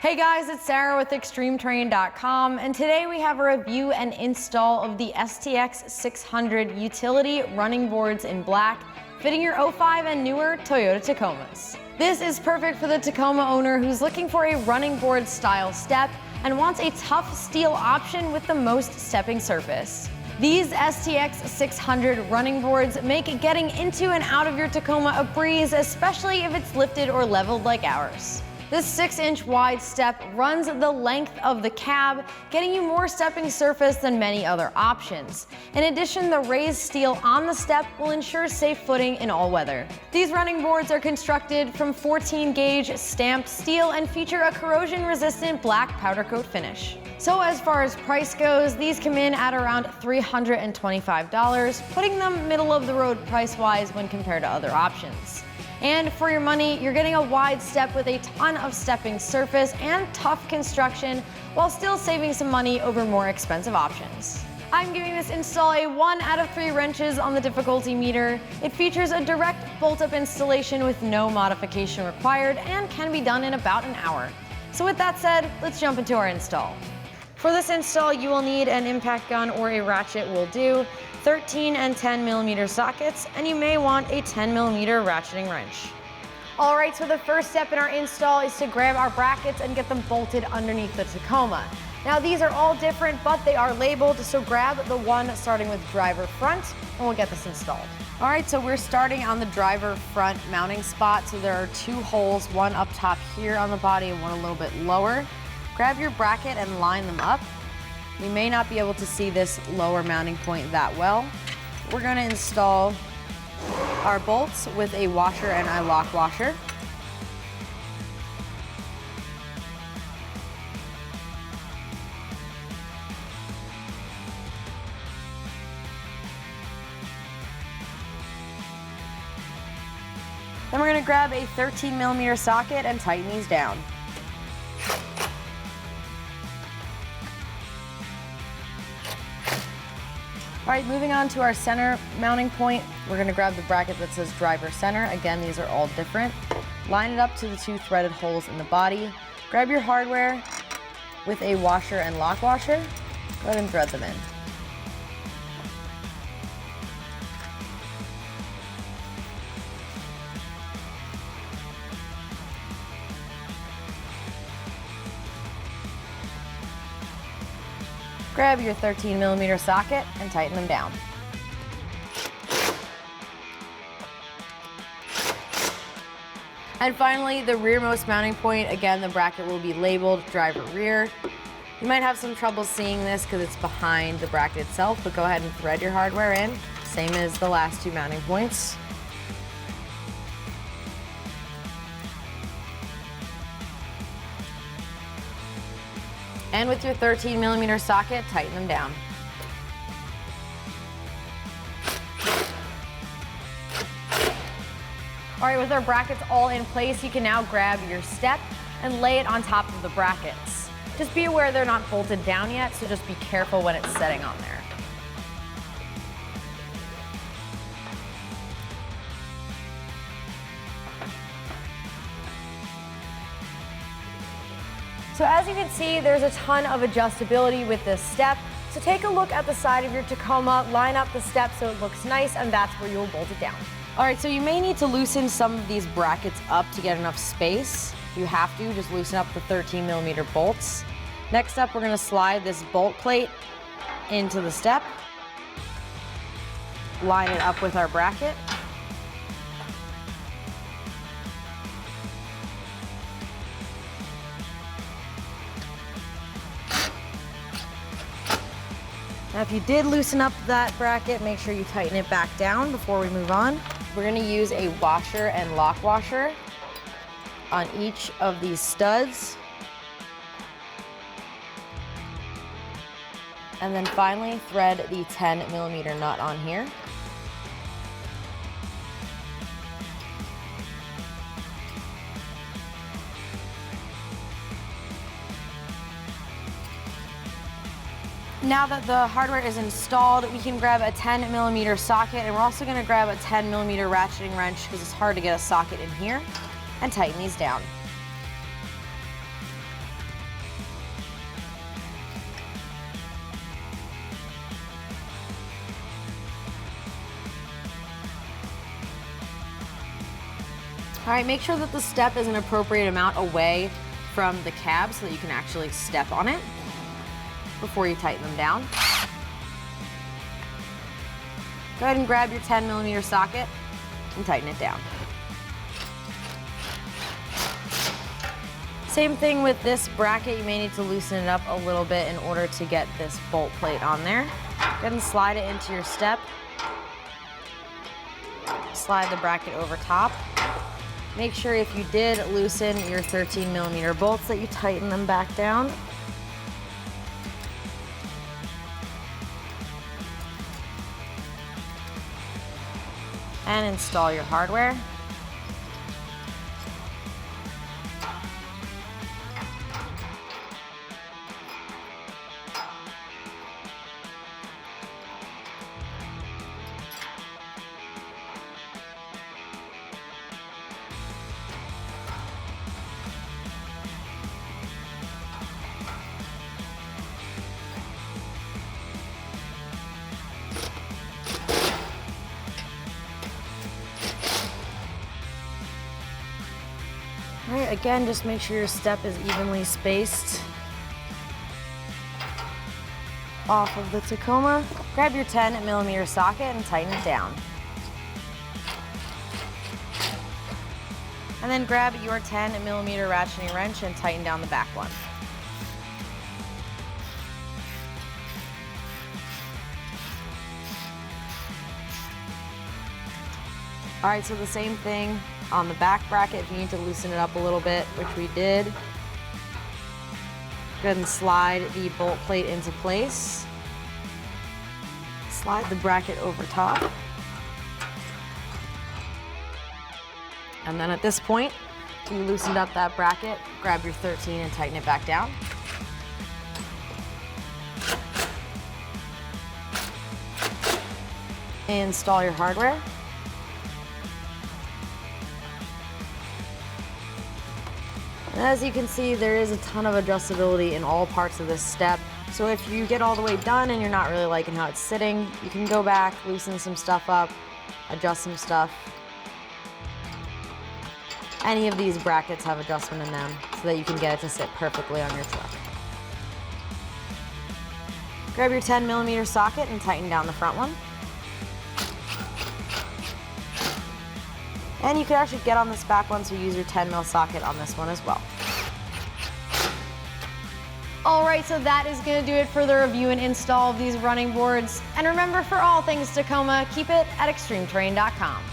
Hey guys, it's Sarah with ExtremeTerrain.com, and today we have a review and install of the STX600 utility running boards in black, fitting your 05 and newer Toyota Tacomas. This is perfect for the Tacoma owner who's looking for a running board style step and wants a tough steel option with the most stepping surface. These STX600 running boards make getting into and out of your Tacoma a breeze, especially if it's lifted or leveled like ours. This 6-inch wide step runs the length of the cab, getting you more stepping surface than many other options. In addition, the raised steel on the step will ensure safe footing in all weather. These running boards are constructed from 14-gauge stamped steel and feature a corrosion-resistant black powder coat finish. So as far as price goes, these come in at around $325, putting them middle of the road price-wise when compared to other options. And for your money, you're getting a wide step with a ton of stepping surface and tough construction while still saving some money over more expensive options. I'm giving this install a 1 out of 3 wrenches on the difficulty meter. It features a direct bolt-up installation with no modification required and can be done in about an hour. So with that said, let's jump into our install. For this install, you will need an impact gun or a ratchet will do, 13 and 10 millimeter sockets, and you may want a 10 millimeter ratcheting wrench. All right, so the first step in our install is to grab our brackets and get them bolted underneath the Tacoma. Now these are all different, but they are labeled, so grab the one starting with driver front, and we'll get this installed. All right, so we're starting on the driver front mounting spot. So there are 2 holes, one up top here on the body and one a little bit lower. Grab your bracket and line them up. You may not be able to see this lower mounting point that well. We're going to install our bolts with a washer and a lock washer. Then we're going to grab a 13 millimeter socket and tighten these down. All right, moving on to our center mounting point, we're gonna grab the bracket that says driver center. Again, these are all different. Line it up to the 2 threaded holes in the body. Grab your hardware with a washer and lock washer. Go ahead and thread them in. Grab your 13 millimeter socket and tighten them down. And finally, the rearmost mounting point. Again, the bracket will be labeled driver rear. You might have some trouble seeing this because it's behind the bracket itself, but go ahead and thread your hardware in, same as the last 2 mounting points. And with your 13 millimeter socket, tighten them down. All right, with our brackets all in place, you can now grab your step and lay it on top of the brackets. Just be aware they're not bolted down yet, so just be careful when it's setting on there. So as you can see, there's a ton of adjustability with this step. So take a look at the side of your Tacoma, line up the step so it looks nice, and that's where you'll bolt it down. All right, so you may need to loosen some of these brackets up to get enough space. If you have to, just loosen up the 13 millimeter bolts. Next up, we're gonna slide this bolt plate into the step. Line it up with our bracket. Now if you did loosen up that bracket, make sure you tighten it back down before we move on. We're gonna use a washer and lock washer on each of these studs. And then finally, thread the 10 millimeter nut on here. Now that the hardware is installed, we can grab a 10 millimeter socket, and we're also gonna grab a 10 millimeter ratcheting wrench because it's hard to get a socket in here, and tighten these down. All right, make sure that the step is an appropriate amount away from the cab so that you can actually step on it before you tighten them down. Go ahead and grab your 10mm socket and tighten it down. Same thing with this bracket. You may need to loosen it up a little bit in order to get this bolt plate on there. Go ahead and slide it into your step. Slide the bracket over top. Make sure if you did loosen your 13mm bolts that you tighten them back down. And install your hardware. All right, again, just make sure your step is evenly spaced off of the Tacoma. Grab your 10mm socket and tighten it down. And then grab your 10mm ratcheting wrench and tighten down the back one. All right, so the same thing on the back bracket. If you need to loosen it up a little bit, which we did, go ahead and slide the bolt plate into place. Slide the bracket over top. And then at this point, you loosened up that bracket, grab your 13 and tighten it back down. Install your hardware. And as you can see, there is a ton of adjustability in all parts of this step. So if you get all the way done and you're not really liking how it's sitting, you can go back, loosen some stuff up, adjust some stuff. Any of these brackets have adjustment in them so that you can get it to sit perfectly on your truck. Grab your 10mm socket and tighten down the front one. And you can actually get on this back one, so use your 10mm socket on this one as well. All right, so that is gonna do it for the review and install of these running boards. And remember, for all things Tacoma, keep it at ExtremeTerrain.com.